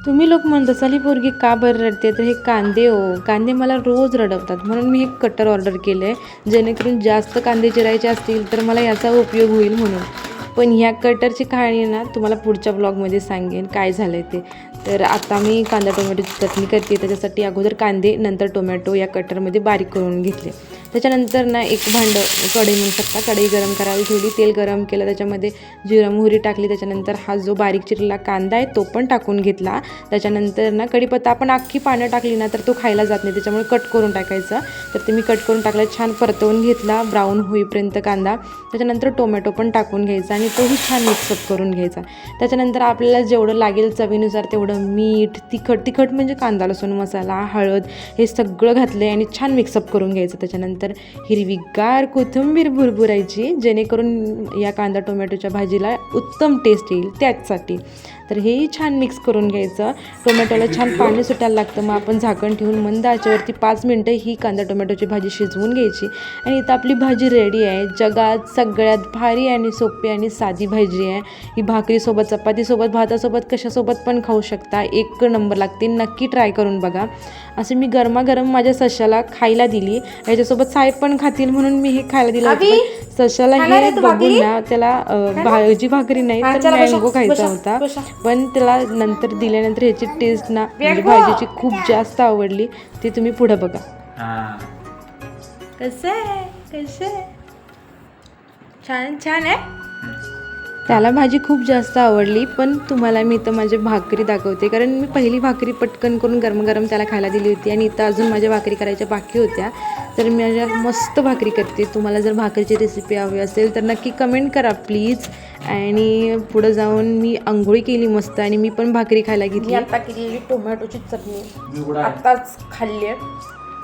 तुम्ही लोक म्हणत असाल ही पोरगी का बरं रडते, तर हे कांदे कांदे मला रोज रडवतात, म्हणून मी हे कटर ऑर्डर केलं आहे, जेणेकरून जास्त कांदे चिरायचे असतील तर मला याचा उपयोग होईल म्हणून. पण ह्या कटरची कहाणी ना तुम्हाला पुढच्या ब्लॉगमध्ये सांगेन काय झालं आहे ते. तर आता मी कांदा टोमॅटोची चटणी करते, त्याच्यासाठी अगोदर कांदे नंतर टोमॅटो या कटरमध्ये बारीक करून घेतले. त्याच्यानंतर ना एक भांडं, कढई म्हणू शकता, कढई गरम करायला ठेवली, तेल गरम केलं, त्याच्यामध्ये जिरं मोहरी टाकली, त्याच्यानंतर हा जो बारीक चिरलेला कांदा आहे तो पण टाकून घेतला. त्याच्यानंतर ना कढीपत्ता आपण अख्खी पानं टाकली ना तर तो खायला जात नाही, त्याच्यामुळे कट करून टाकायचं. तर ते मी कट करून टाकला, छान परतवून घेतला ब्राऊन होईपर्यंत कांदा. त्याच्यानंतर टोमॅटो पण टाकून घ्यायचा आणि तोही छान मिक्सअप करून घ्यायचा. त्याच्यानंतर आपल्याला जेवढं लागेल चवीनुसार तेवढं मीठ, तिखट म्हणजे कांदा लसूण मसाला, हळद हे सगळं घातलं आहे आणि छान मिक्सअप करून घ्यायचं. त्याच्यानंतर हिरवीगार कोथिंबीर भुरभुरायची, जेणेकरून या कांदा टोमॅटोच्या भाजीला उत्तम टेस्ट येईल त्याचसाठी. तर हेही छान मिक्स करून घ्यायचं. टोमॅटोला छान पाणी सुटायला लागतं, मग आपण झाकण ठेवून मंद आचेवरती 5 मिनटं ही कांदा टोमॅटोची भाजी शिजवून घ्यायची. आणि इथं आपली भाजी रेडी आहे. जगात सगळ्यात भारी आणि सोपी आणि साधी भाजी आहे ही. भाकरीसोबत, चपातीसोबत, भातासोबत, कशासोबत पण खाऊ शकता, एक नंबर लागते. नक्की ट्राय करून बघा. असं मी गरमागरम माझ्या सशाला खायला दिली. याच्यासोबत साहेब पण खातील म्हणून मी हे खायला दिलं होतं. सशाला हे बघून ना त्याला भाजी भाकरी नाही तर मँगो खायचा होता, पण त्याला नंतर दिल्यानंतर ह्याची टेस्ट ना म्हणजे भाजीची खूप जास्त आवडली. ती तुम्ही पुढे बघा. कसं आहे छान आहे. त्याला भाजी खूप जास्त आवडली, पण तुम्हाला मी इथं माझी भाकरी दाखवते, कारण मी पहिली भाकरी पटकन करून गरम त्याला खायला दिली होती आणि इथं अजून माझ्या भाकरी करायच्या बाकी होत्या. तर मी माझ्या मस्त भाकरी करते. तुम्हाला जर भाकरीची रेसिपी हवी असेल तर नक्की कमेंट करा प्लीज. आणि पुढं जाऊन मी आंघोळी केली मस्त आणि मी पण भाकरी खायला घेतली. आता केलेली टोमॅटोची चटणी आत्ताच खाल्ली आहे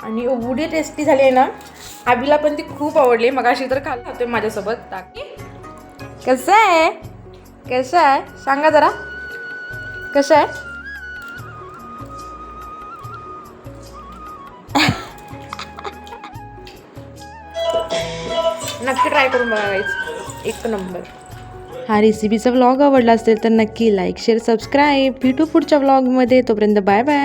आणि एवढी टेस्टी झाली आहे ना, आबीला पण ती खूप आवडली. मगाशी तर खाल्लं होते माझ्यासोबत. टाकी कसं आहे सांगा जरा, कसं आहे? नक्की ट्राय करून बघा गाईस, एक नंबर. हा रेसिपीचा व्लॉग आवडला असेल तर नक्की लाईक शेअर सबस्क्राईब. भेटू पुढच्या व्लॉगमध्ये, तोपर्यंत बाय बाय.